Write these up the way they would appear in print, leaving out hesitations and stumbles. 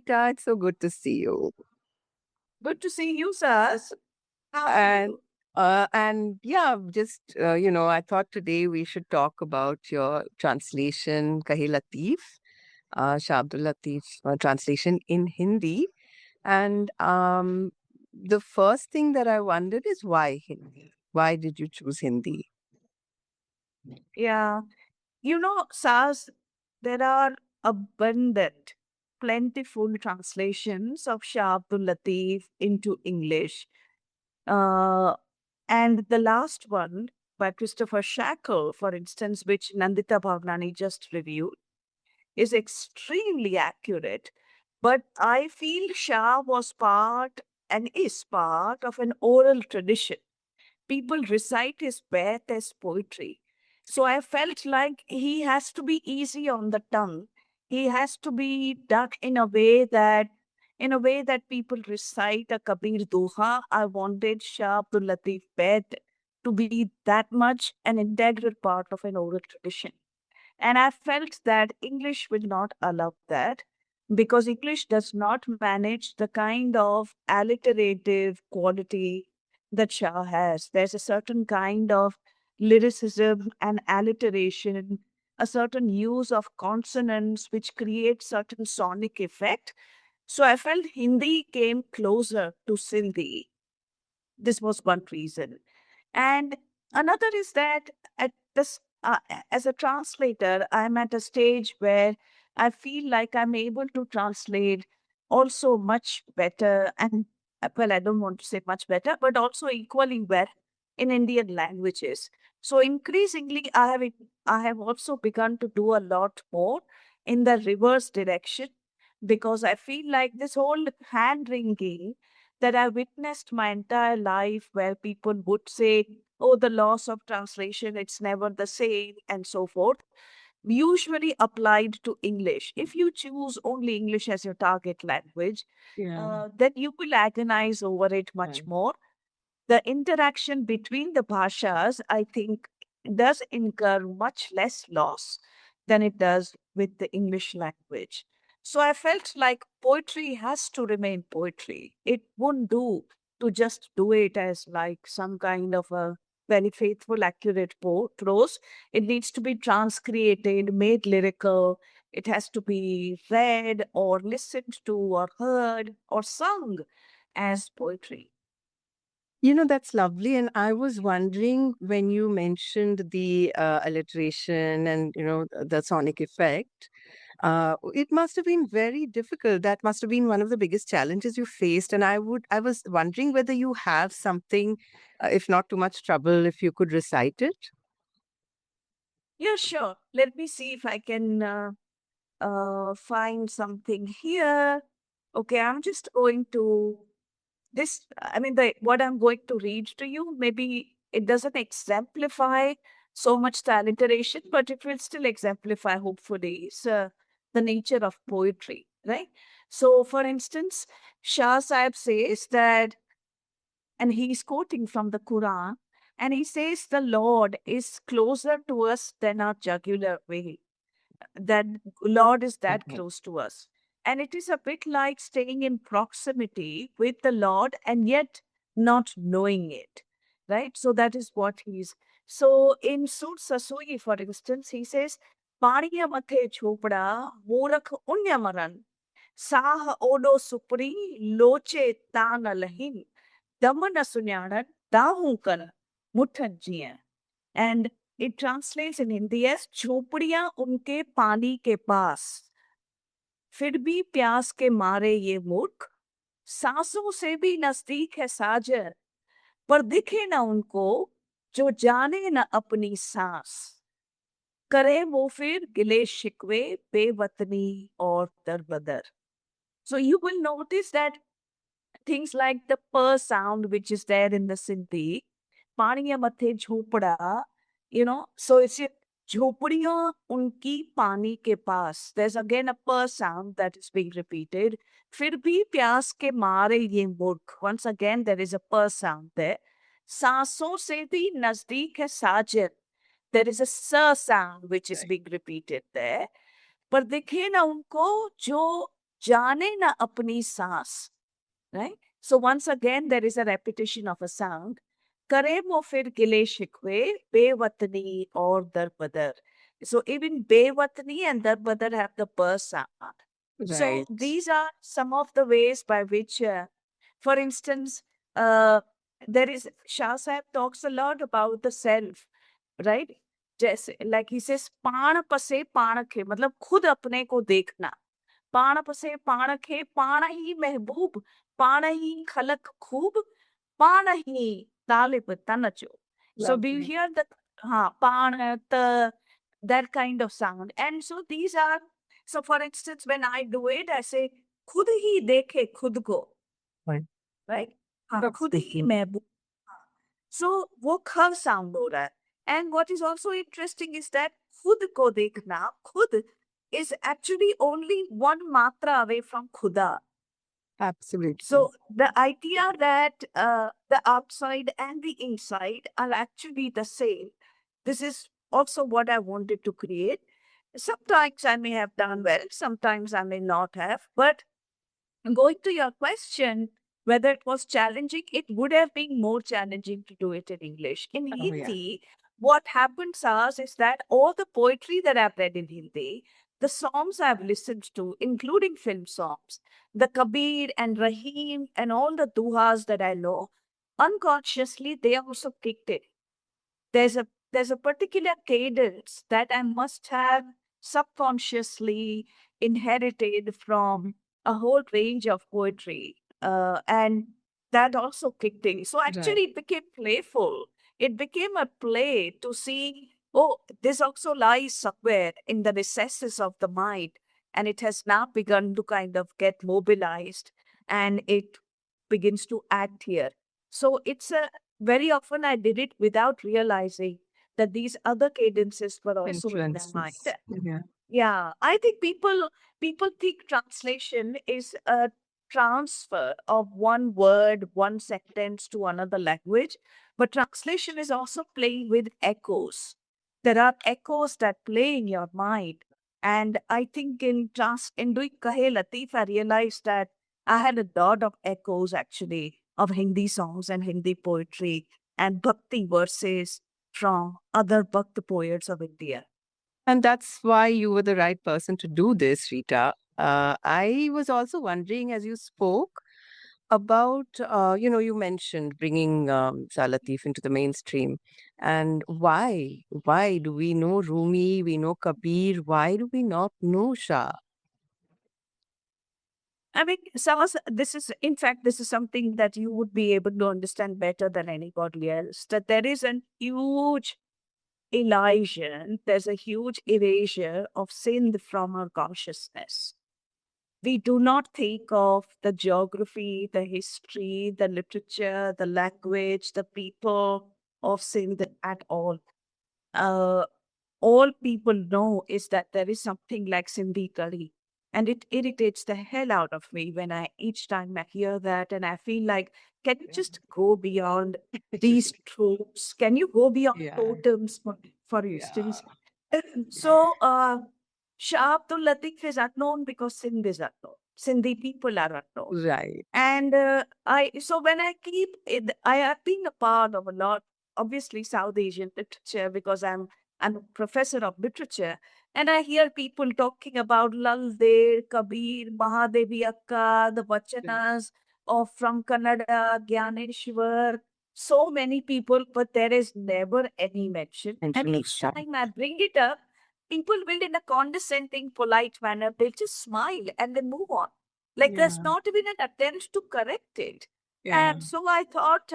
Rita. It's so good to see you. Good to see you, Sas. How are And you? yeah, just I thought today we should talk about your translation, Kahi Latif, Shah Abdul Latif translation in Hindi. And the first thing that I wondered is why Hindi? Why did you choose Hindi? Yeah. Sas, there are abundant, plentiful translations of Shah Abdul Latif into English. Uh, and the last one by Christopher Shackle, for instance, which Nandita Bhavnani just reviewed, is extremely accurate. But I feel Shah was part and is part of an oral tradition. People recite his Beth as poetry. So I felt like he has to be easy on the tongue. He has to be done in a way that people recite a Kabir Doha. I wanted Shah Abdul Latif Beth to be that much an integral part of an oral tradition. And I felt that English will not allow that because English does not manage the kind of alliterative quality that Shah has. There's a certain kind of lyricism and alliteration, a certain use of consonants which create certain sonic effect. So I felt Hindi came closer to Sindhi. This was one reason. And another is that at this, as a translator, I'm at a stage where I feel like I'm able to translate also much better and well, I don't want to say much better, but also equally well in Indian languages. So increasingly, I have also begun to do a lot more in the reverse direction because I feel like this whole hand wringing that I witnessed my entire life where people would say, oh, the loss of translation, it's never the same, and so forth, usually applied to English. If you choose only English as your target language, Yeah. then you will agonize over it much Right. more. The interaction between the bhashas, I think, does incur much less loss than it does with the English language. So I felt like poetry has to remain poetry. It won't do to just do it as like some kind of a very faithful, accurate prose. It needs to be transcreated, made lyrical. It has to be read or listened to or heard or sung as poetry. That's lovely. And I was wondering when you mentioned the alliteration and, the sonic effect, it must have been very difficult. That must have been one of the biggest challenges you faced. And I was wondering whether you have something, if not too much trouble, if you could recite it. Yeah, sure. Let me see if I can find something here. Okay, I'm just going to this. I mean, what I'm going to read to you, maybe it doesn't exemplify so much the alliteration, but it will still exemplify, hopefully, the nature of poetry, right? So, for instance, Shah Sahib says that, and he's quoting from the Quran, and he says, the Lord is closer to us than our jugular vein. That Lord is that Mhm. close to us. And it is a bit like staying in proximity with the Lord and yet not knowing it, right? So that is what he's. So in Sud Sasui, for instance, he says, Paniya mathe chopda, morak unyamaran, sah odo supri, loche tana lahin, damana sunyanan, dahunkan, muthanjiya. And it translates in Hindi as झोपड़ियां उनके पानी के पास फिर भी प्यास के मारे ये मूर्ख सांसों से भी नजदीक है साजन पर दिखे ना उनको जो जाने ना अपनी सांस करे वो फिर गिले शिकवे बेवतनी और दरबदर. So you will notice that things like the per sound which is there in the Sindhi, पानिया मथे झोपड़ा, so it's झोपड़ियां उनकी पानी के पास. There's again a per sound that is being repeated. फिर भी प्यास के मारे ये मूर्ख. Once again, there is a per sound there. सांसों से भी नजदीक है साजन. There is a s sound which is Right. being repeated there. पर दिखे ना उनको जो जाने ना अपनी सांस, right? So once again, there is a repetition of a sound. करे वो फिर गिले शिकवे, बेवतनी और दरबदर. So even bewatani and darbadar have the per sound. So Right. these are some of the ways by which, for instance, uh, there is Shah Sahib talks a lot about the self, right? जैसे like he says, पाण पसे पाण खे, मतलब खुद अपने को देखना. पाण पसे पाण खे, पाण ही महबूब, पाण ही खलक खूब, पाण ही तालिब तनचो. So do you Lovely. hear the पाण, the, that kind of sound? And so these are, so for instance, when I do it, I say, खुद ही देखे खुद को, Right. right? That's खुद good. ही महबूब. So वो ख sound हो रहा है. And what is also interesting is that खुद को देखना, खुद is actually only one matra away from khuda. Absolutely. So the idea that the outside and the inside are actually the same. This is also what I wanted to create. Sometimes I may have done well, sometimes I may not have. But going to your question, whether it was challenging, it would have been more challenging to do it in English. In Oh, yeah. Hindi, what happens is that all the poetry that I've read in Hindi, the songs I've listened to, including film songs, the Kabir and Rahim and all the duhas that I know, unconsciously they also kicked in. There's a particular cadence that I must have subconsciously inherited from a whole range of poetry, and that also kicked in. So Right. actually, it became playful. It became a play to see, oh, this also lies somewhere in the recesses of the mind, and it has now begun to kind of get mobilized, and it begins to act here. So it's a very often I did it without realizing that these other cadences were also in their mind. Influences. Yeah. Yeah, I think people think translation is a transfer of one word, one sentence to another language, but translation is also playing with echoes. There are echoes that play in your mind, and I think in doing Kahe Latif, I realized that I had a lot of echoes actually of Hindi songs and Hindi poetry and bhakti verses from other bhakt poets of India. And that's why you were the right person to do this, Rita. I was also wondering as you spoke about, you mentioned bringing Salatif into the mainstream. And why? Why do we know Rumi? We know Kabir. Why do we not know Shah? I mean, Sahas, this is, in fact, this is something that you would be able to understand better than anybody else. That there is a huge elision, there's a huge erasure of Sindh from our consciousness. We do not think of the geography, the history, the literature, the language, the people of Sindh at all. Uh, all people know is that there is something like Sindhi curry. And it irritates the hell out of me when each time I hear that and I feel like, can you just go beyond these tropes? Can you go beyond Yeah. totems, for Yeah. instance? So, Shah Abdul Latif is unknown because Sindh is unknown. Sindhi people are unknown. Right. And so when I have been a part of a lot, obviously South Asian literature because I'm a professor of literature, and I hear people talking about Lal Del, Kabir, Mahadevi Akka, the Vachanas of from Kannada, Gyaneshwar, so many people, but there is never any mention. And Mention of each Shah. time I bring it up, people will, in a condescending, polite manner, they'll just smile and then move on. Like there's Yeah. not even an attempt to correct it. Yeah. And so I thought,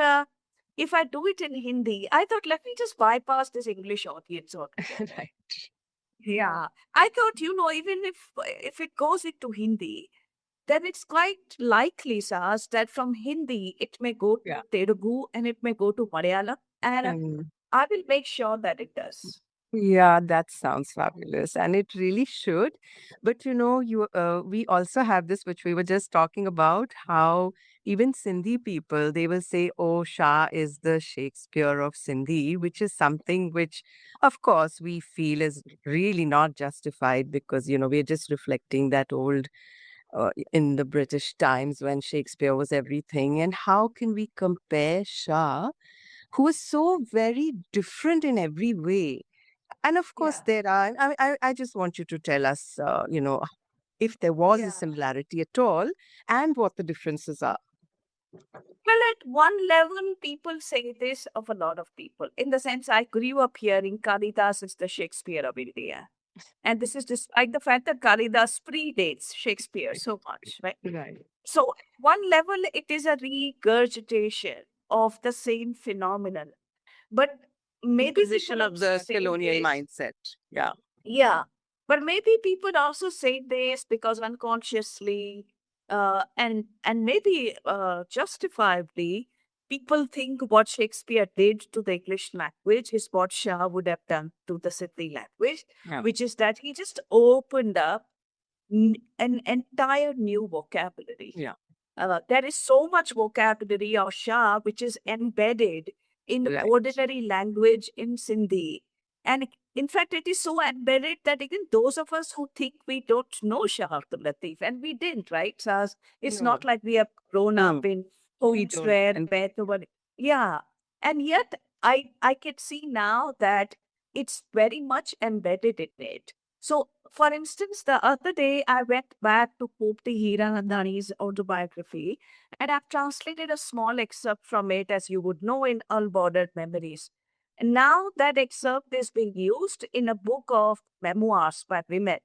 if I do it in Hindi, I thought, let me just bypass this English audience altogether. Right. Yeah. I thought, even if it goes into Hindi, then it's quite likely, Sas, that from Hindi it may go to Yeah. Telugu and it may go to Malayalam. And And I will make sure that it does. yeah, that sounds fabulous. And it really should. But we also have this, which we were just talking about, how even Sindhi people, they will say, oh, Shah is the Shakespeare of Sindhi, which is something which, of course, we feel is really not justified because, we're just reflecting that old in the British times when Shakespeare was everything. And how can we compare Shah, who is so very different in every way? And of course, Yeah. there are, I just want you to tell us, if there was a Yeah. similarity at all and what the differences are. Well, at one level, people say this of a lot of people. In the sense, I grew up hearing Kalidas is the Shakespeare of India. And this is despite the fact that Kalidas predates Shakespeare so much, right? Right. So, one level, it is a regurgitation of the same phenomenon. But maybe Imposition people of also the say colonial this. mindset. Yeah. Yeah. But maybe people also say this because unconsciously and maybe justifiably, people think what Shakespeare did to the English language is what Shah would have done to the Sindhi language, Yeah. which is that he just opened up an entire new vocabulary. Yeah. There is so much vocabulary of Shah which is embedded in Right. ordinary language in Sindhi. And in fact, it is so embedded that even those of us who think we don't know Shah Abdul Latif, and we didn't, right, Saz? It's No. not like we have grown up in We homes don't. where And yeah. And yet I can see now that it's very much embedded in it. So, for instance, the other day I went back to Popti Hiranandani's autobiography and I've translated a small excerpt from it, as you would know, in Unbordered Memories. And now that excerpt is being used in a book of memoirs by women.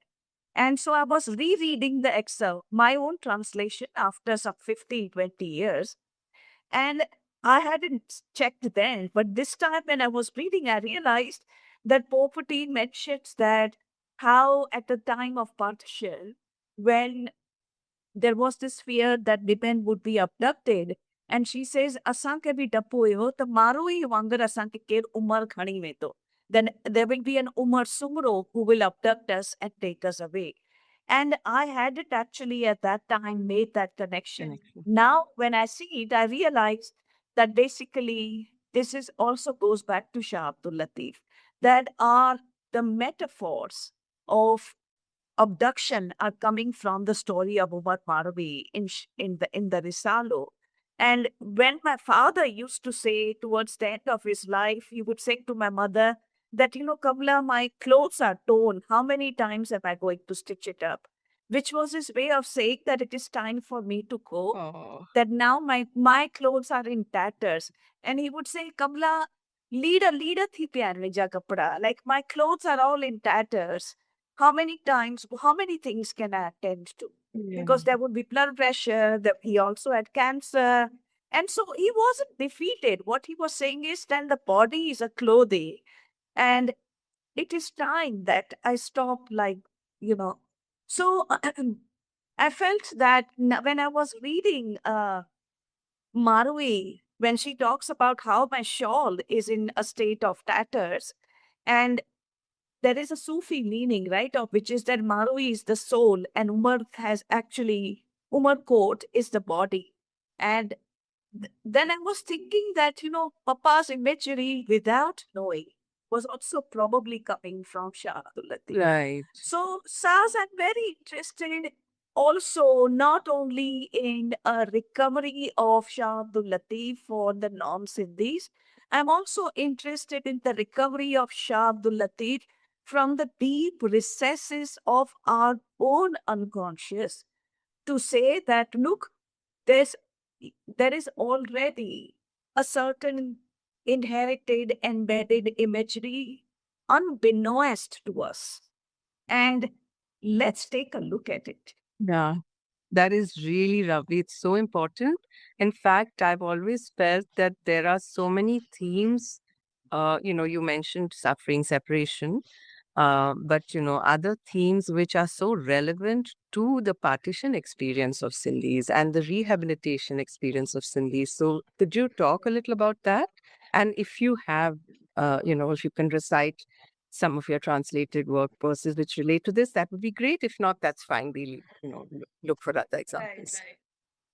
And so I was rereading the excerpt, my own translation, after some 15, 20 years. And I hadn't checked then, but this time when I was reading, I realized that Poverty mentions that how at the time of partition, when there was this fear that women would be abducted, and she says, "Asanke bhi dapoyo, to maro hi wangar asanke ke umar khani mein to." Then there will be an Umar Sumro who will abduct us and take us away. And I hadn't actually at that time made that connection. connection. Now, when I see it, I realize that basically this is also goes back to Shah Abdul Latif, that are the metaphors of abduction are coming from the story of Umar Marvi in the Risalo. And when my father used to say towards the end of his life, he would say to my mother that, Kamla, my clothes are torn. How many times am I going to stitch it up? Which was his way of saying that it is time for me to go, Oh. that now my clothes are in tatters. And he would say, Kamla, leader thi pehne ja kapda. Like my clothes are all in tatters. How many times, how many things can I attend to? Yeah. Because there would be blood pressure, that he also had cancer. And so he wasn't defeated. What he was saying is that the body is a clothing. And it is time that I stop, like, you know. So I felt that when I was reading Marui, when she talks about how my shawl is in a state of tatters, and there is a Sufi meaning, right, of which is that Marui is the soul, and Umar coat is the body. And then I was thinking that, Papa's imagery without knowing was also probably coming from Shah Abdul Latif. Right. So, Saz, I'm very interested also not only in a recovery of Shah Abdul Latif for the non-Sindhis, I'm also interested in the recovery of Shah Abdul Latif from the deep recesses of our own unconscious, to say that, look, there's there is already a certain inherited embedded imagery unbeknownst to us, and let's take a look at it. Yeah. That is really lovely. It's so important. In fact, I've always felt that there are so many themes. You mentioned suffering, separation, but other themes which are so relevant to the partition experience of Sindhis and the rehabilitation experience of Sindhis. So, could you talk a little about that? And if you have, if you can recite some of your translated work verses which relate to this, that would be great. If not, that's fine. We'll, look for other examples. Right.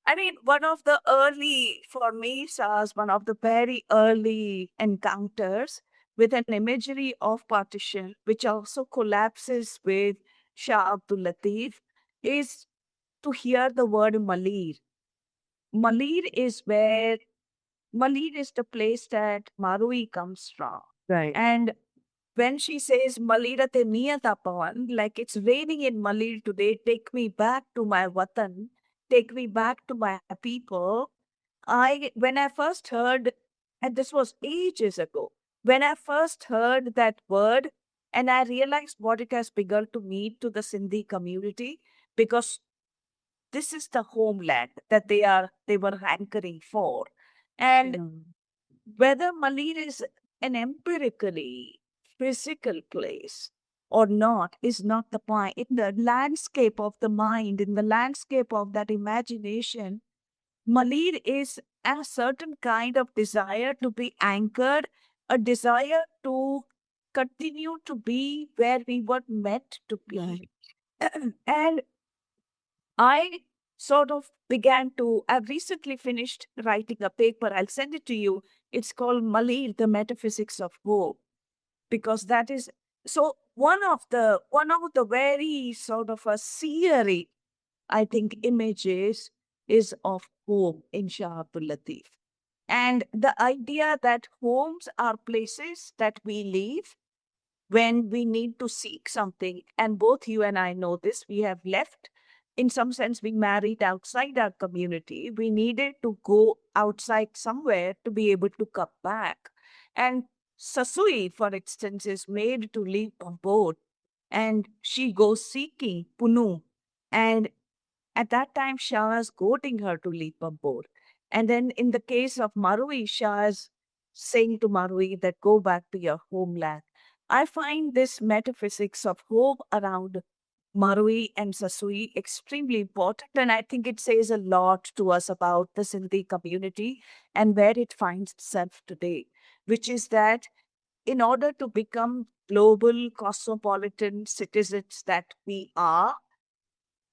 I mean, one of the early, for me, Saz, one of the very early encounters with an imagery of partition, which also collapses with Shah Abdul Latif, is to hear the word Malir. Malir is the place that Marui comes from. Right. And when she says Malira te Niyatapavan, like it's raining in Malir today, take me back to my watan, take me back to my people. When I first heard, and this was ages ago, when I first heard that word, and I realized what it has begun to mean to the Sindhi community, because this is the homeland that they were hankering for. And Mm. whether Malir is an empirically physical place or not is not the point. In the landscape of the mind, in the landscape of that imagination, Malir is a certain kind of desire to be anchored, a desire to continue to be where we were meant to be. And I sort of began to, I've recently finished writing a paper. I'll send it to you. It's called Malir, the Metaphysics of Hope, because that is so one of the very sort of a seery, I think, images is of home in Shah Abdul Latif. And the idea that homes are places that we leave when we need to seek something. And both you and I know this. We have left, in some sense, we married outside our community. We needed to go outside somewhere to be able to come back. And Sasui, for instance, is made to leave a boat and she goes seeking Punu. And at that time, Shah is goading her to leap aboard. And then in the case of Marui, Shah is saying to Marui that go back to your homeland. I find this metaphysics of hope around Marui and Sasui extremely important. And I think it says a lot to us about the Sindhi community and where it finds itself today, which is that in order to become global cosmopolitan citizens that we are,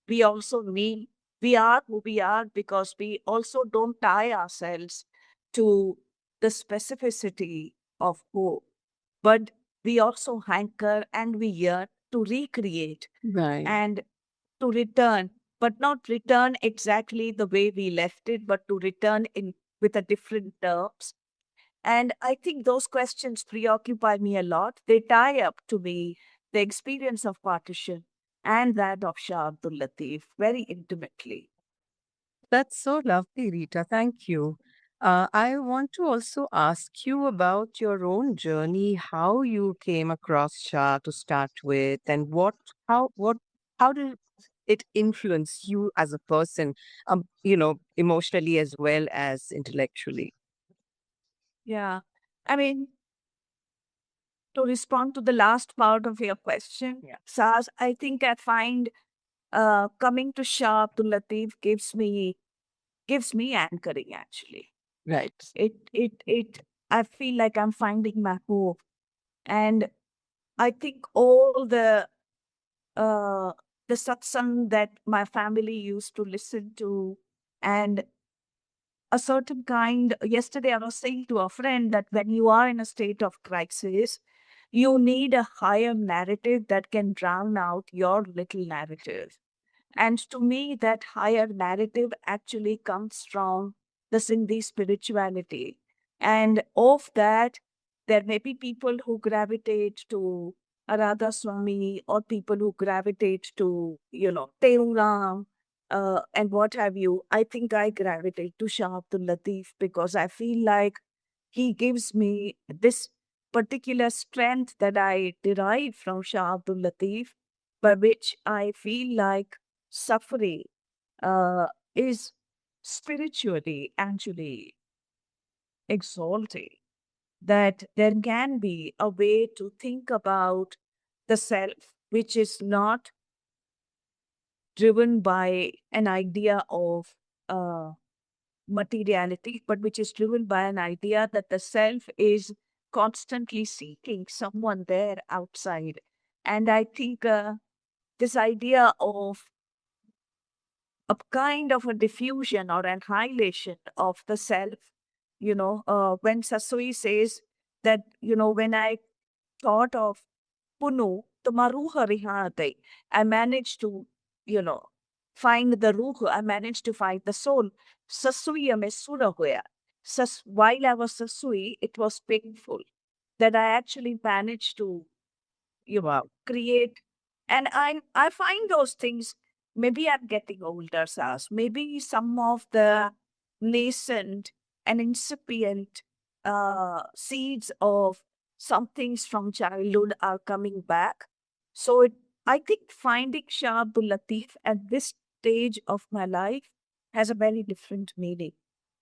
we also need, we are who we are because we also don't tie ourselves to the specificity of hope, but we also hanker and we yearn to recreate Right. and to return, but not return exactly the way we left it, but to return in with a different terms. And I think those questions preoccupy me a lot. They tie up to me the experience of partition and that of Shah Abdul Latif very intimately. That's so lovely, Rita. Thank you. I want to also ask you about your own journey, how you came across Shah to start with, and how did it influence you as a person, emotionally as well as intellectually? Yeah. I mean, to respond to the last part of your question, Yeah. Saz, I think I find coming to Shah Abdul Latif gives me anchoring actually. Right. It I feel like I'm finding my hope. And I think all uh the satsang that my family used to listen to, and a certain kind, yesterday I was saying to a friend that when you are in a state of crisis, you need a higher narrative that can drown out your little narrative. And to me, that higher narrative actually comes from the Sindhi spirituality. And of that, there may be people who gravitate to Arada Swami or people who gravitate to, Teungram and what have you. I think I gravitate to Shah Abdul Latif because I feel like he gives me this particular strength that I derive from Shah Abdul Latif, by which I feel like suffering uh, is spiritually actually exalting. That there can be a way to think about the self which is not driven by an idea of uh, materiality, but which is driven by an idea that the self is constantly seeking someone there outside. And I think this idea of a kind of a diffusion or annihilation of the self. When Sasui says that, when I thought of Punu, the Maruha Rihanate, I managed to, you know, find the ruh. I managed to find the soul. Sasui mein sura hoya. While I was Sasui, it was painful that I actually managed to create. And I find those things, maybe I'm getting older, Sas. Maybe some of the nascent and incipient seeds of some things from childhood are coming back. So I think finding Shah Abdul Latif at this stage of my life has a very different meaning.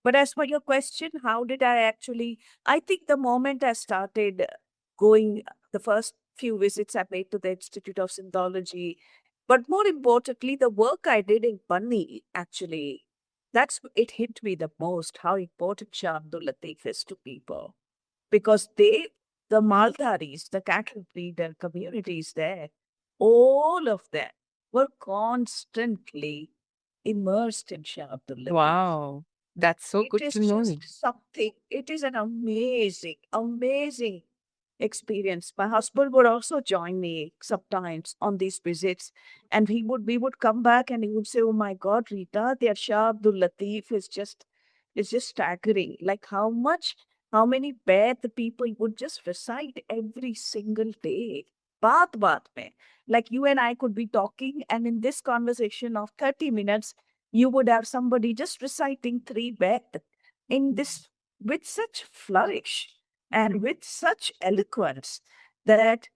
But as for your question, how did I actually? I think the moment I started going, the first few visits I made to the Institute of Synthology, but more importantly, the work I did in Bunny, actually, it hit me the most how important Shah Abdul Latif is to people. Because the Maldharis, the cattle breeder communities there, all of them were constantly immersed in Shah Abdul Latif. Wow. That's so It good is to know. just something, it is an amazing, amazing experience. My husband would also join me sometimes on these visits, and we would come back and he would say, "Oh my God, Rita, their Shah Abdul Latif is just staggering. Like how many bad the people would just recite every single day. Baat mein. Like you and I could be talking, and in this conversation of 30 minutes, you would have somebody just reciting three bet in this with such flourish and with such eloquence that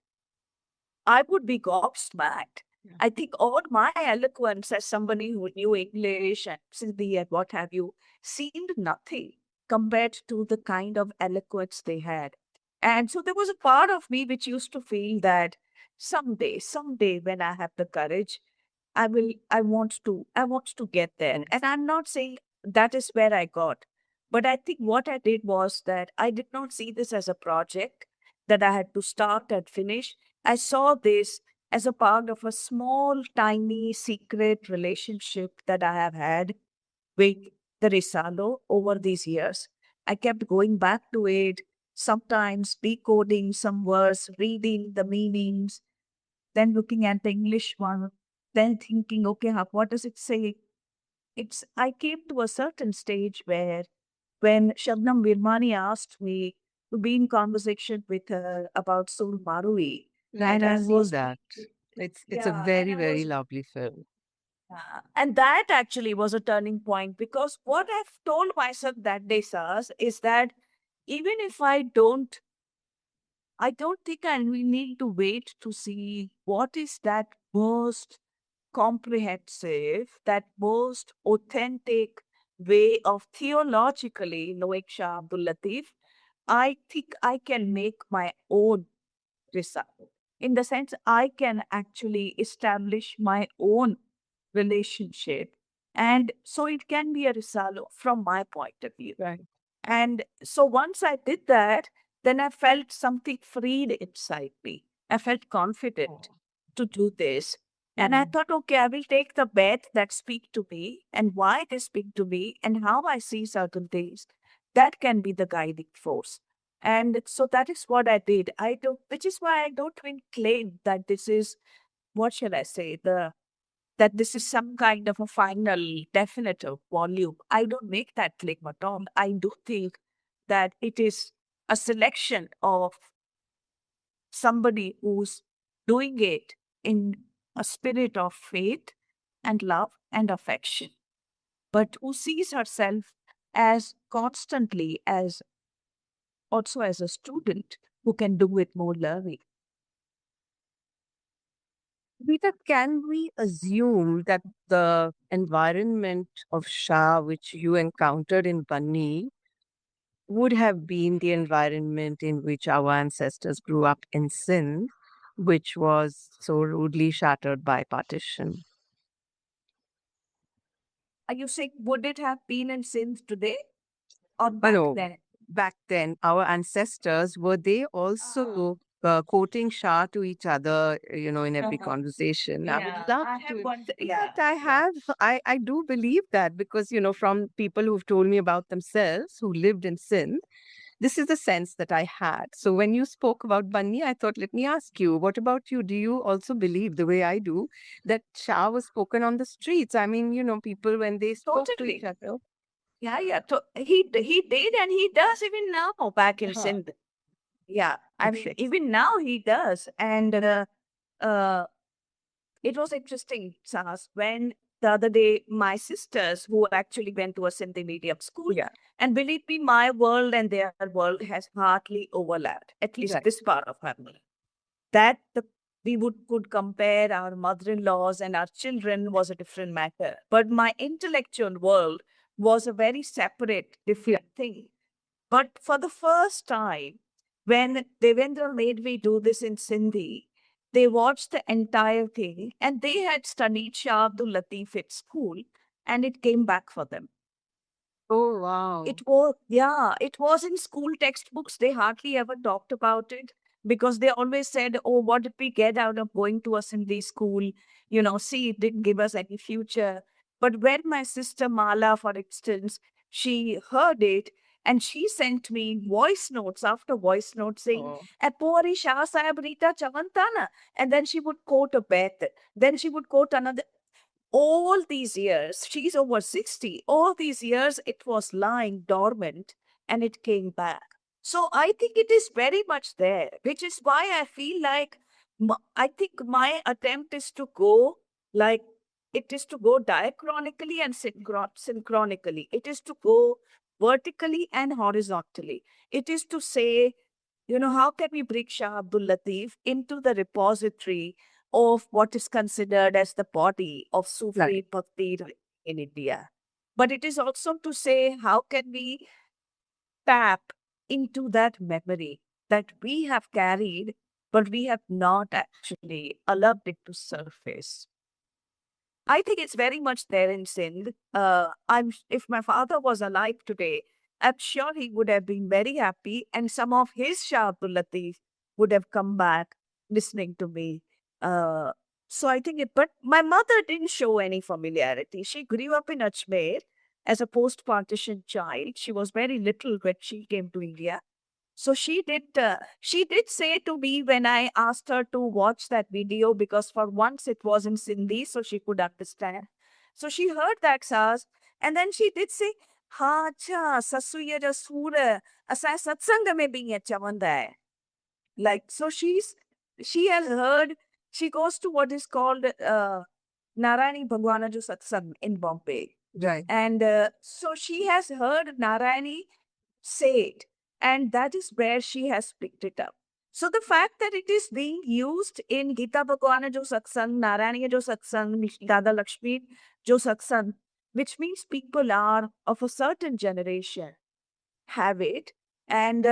I would be gobsmacked. Yeah. I think all my eloquence as somebody who knew English and Sindhi and what have you seemed nothing compared to the kind of eloquence they had. And so there was a part of me which used to feel that someday when I have the courage, I want to get there. And I'm not saying that is where I got. But I think what I did was that I did not see this as a project that I had to start and finish. I saw this as a part of a small, tiny, secret relationship that I have had with the Risalo over these years. I kept going back to it, sometimes decoding some words, reading the meanings, then looking at the English one, then thinking, okay, what does it say? I came to a certain stage where when Shabnam Virmani asked me to be in conversation with her about Sul Marui, Right, I and know was that. It's a yeah, and very, I very was lovely film. and that actually was a turning point because what I've told myself that day, Sas, is that even if I don't think I will need to wait to see what is that most comprehensive, that most authentic way of theologically knowing Shah Abdul Latif. I think I can make my own result. In the sense, I can actually establish my own relationship. And so it can be a risalo from my point of view. Right. And so once I did that, then I felt something freed inside me. I felt confident to do this. And I thought, okay, I will take the bet that speak to me and why they speak to me and how I see certain things. That can be the guiding force. And so that is what I did. Which is why I don't even claim that this is, what shall I say, that this is some kind of a final definitive volume. I don't make that claim at all. I do think that it is a selection of somebody who's doing it in a spirit of faith and love and affection, but who sees herself as constantly as also as a student who can do with more learning. Rita, can we assume that the environment of Shah, which you encountered in Bani, would have been the environment in which our ancestors grew up in Sindh, which was so rudely shattered by partition? Are you saying would it have been in Sindh today or I back know then? back then, our ancestors, were they also quoting Shah to each other, in every conversation? I would Yeah, love I have to. one. In Yeah, fact, I do believe that because, from people who've told me about themselves who lived in Sindh, This is the sense that I had. So when you spoke about Bunny, I thought, let me ask you, what about you? Do you also believe, the way I do, that Shah was spoken on the streets? I mean, people when they spoke to each Totally. other. Yeah, yeah. He did, and he does even now back in Huh. Sindh. Yeah, I mean, Okay. even now he does. And uh, it was interesting, Sahas, when the other day my sisters, who actually went to a Sindhi medium school, Yeah. and believe me, my world and their world has hardly overlapped, at least Right. this part of our world. That we could compare our mother-in-laws and our children was a different matter. But my intellectual world was a very separate, different thing. But for the first time, when Devendra made me do this in Sindhi, they watched the entire thing and they had studied Shah Abdul Latif at school and it came back for them. Oh, wow. It was in school textbooks. They hardly ever talked about it because they always said, oh, what did we get out of going to a Sindhi school? See, it didn't give us any future. But when my sister Mala, for instance, she heard it and she sent me voice notes after voice notes saying, Oh. Apori Shah Sahib Rita Chavantana. And then she would quote a bet. Then she would quote another. All these years, she's over 60, all these years it was lying dormant and it came back. So I think it is very much there, which is why I feel like I think my attempt is to go like it is to go diachronically and synchronically. It is to go vertically and horizontally. It is to say, how can we bring Shah Abdul Latif into the repository of what is considered as the body of Sufi Right. Bhakti in India? But it is also to say, how can we tap into that memory that we have carried, but we have not actually allowed it to surface? I think it's very much there in Sindh. If my father was alive today, I'm sure he would have been very happy, and some of his Shah Abdul Latif would have come back listening to me. Uh, so I think but my mother didn't show any familiarity. She grew up in Ajmer as a post-partition child. She was very little when she came to India. So she did. She did say to me when I asked her to watch that video because for once it was in Sindhi, so she could understand. So she heard that Saz, and then she did say, "Ha, acha, sasu ye jo sur asai satsang mein bhi ye chavanda hai." Like so, she has heard. She goes to what is called Narayani Bhagwana Jo Satsang in Bombay. Right. And so she has heard Narayani say it, and that is where she has picked it up. So the fact that it is being used in Gita Bhagwana Jo Satsang, Narayani Jo Satsang, Dada Lakshmi Jo Satsang, which means people are of a certain generation, have it, and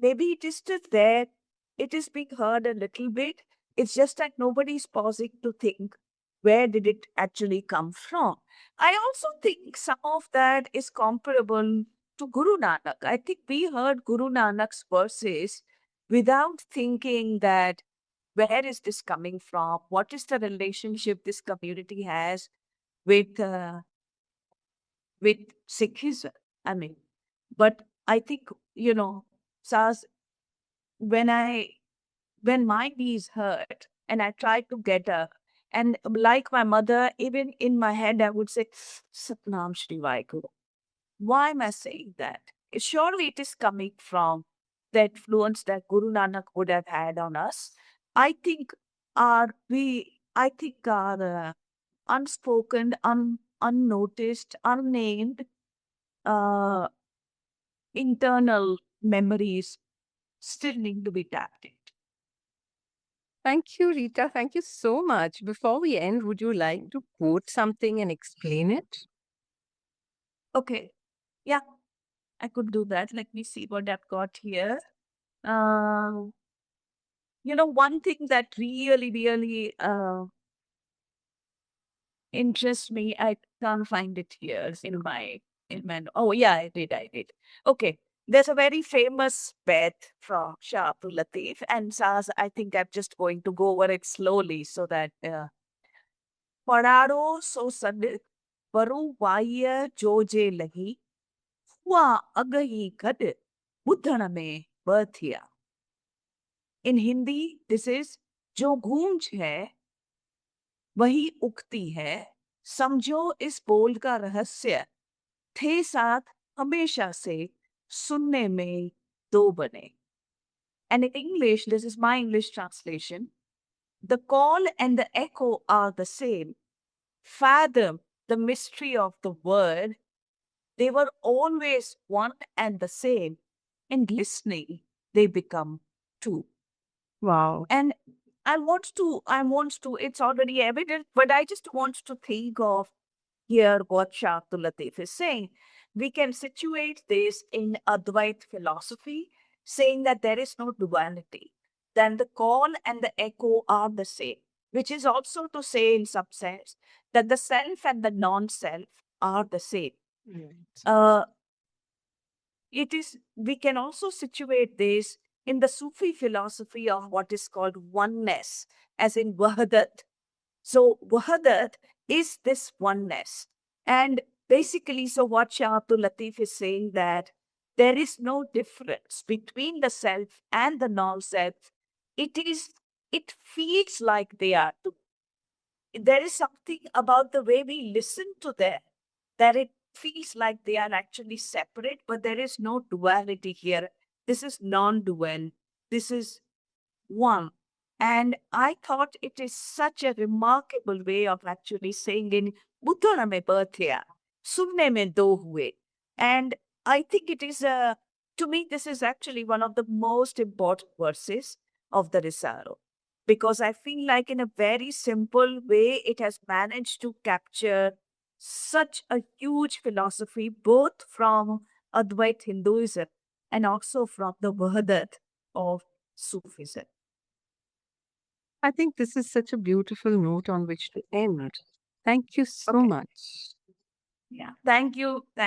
maybe it is still there. It is being heard a little bit. It's just that nobody is pausing to think where did it actually come from. I also think some of that is comparable to Guru Nanak. I think we heard Guru Nanak's verses without thinking that where is this coming from? What is the relationship this community has with with Sikhism? I mean, but I think, Sas, when my knees hurt and I tried to get up, and like my mother, even in my head, I would say, Satnam Shri Vaheguru. Why am I saying that? Surely it is coming from the influence that Guru Nanak would have had on us. I think our unspoken, unnoticed, unnamed uh, internal memories still need to be tapped into. Thank you, Rita. Thank you so much. Before we end, would you like to quote something and explain it? Okay, yeah, I could do that. Let me see what I've got here. Uh, one thing that really, really interests me, I can't find it here oh yeah, I did. Okay. There's a very famous bit from Shah Abdul Latif, and Saz, I think I'm just going to go over it slowly so that Pararo so sand Paru Vaya Joje Lahi Hua Agahi Gad Buddhan में बर्थिया. In Hindi, this is जो गूंज है वही उगती है. समझो इस बोल का रहस्य, थे साथ हमेशा से, सुनने में दो बने. And in English, this is my English translation. The call and the echo are the same. Fathom the mystery of the word. They were always one and the same. In listening, they become two. Wow. And it's already evident, but I just want to think of here what Shah Abdul Latif is saying. We can situate this in Advait philosophy, saying that there is no duality. Then the call and the echo are the same, which is also to say, in some sense, that the self and the non self are the same. Right. Uh, we can also situate this in the Sufi philosophy of what is called oneness, as in Wahadat. So Wahadat is this oneness. And basically, so what Shah Abdul Latif is saying that there is no difference between the self and the non-self. It feels like they are two. There is something about the way we listen to them that it feels like they are actually separate, but there is no duality here. This is non-dual. This is one. And I thought it is such a remarkable way of actually saying in Buddha mein birthya, sunne mein do hue. And I think it is to me, this is actually one of the most important verses of the Risalo. Because I feel like in a very simple way, it has managed to capture such a huge philosophy, both from Advait Hinduism and also from the Wahadat of Sufism. I think this is such a beautiful note on which to end. Thank you so Okay. much. Yeah. Thank you. Thank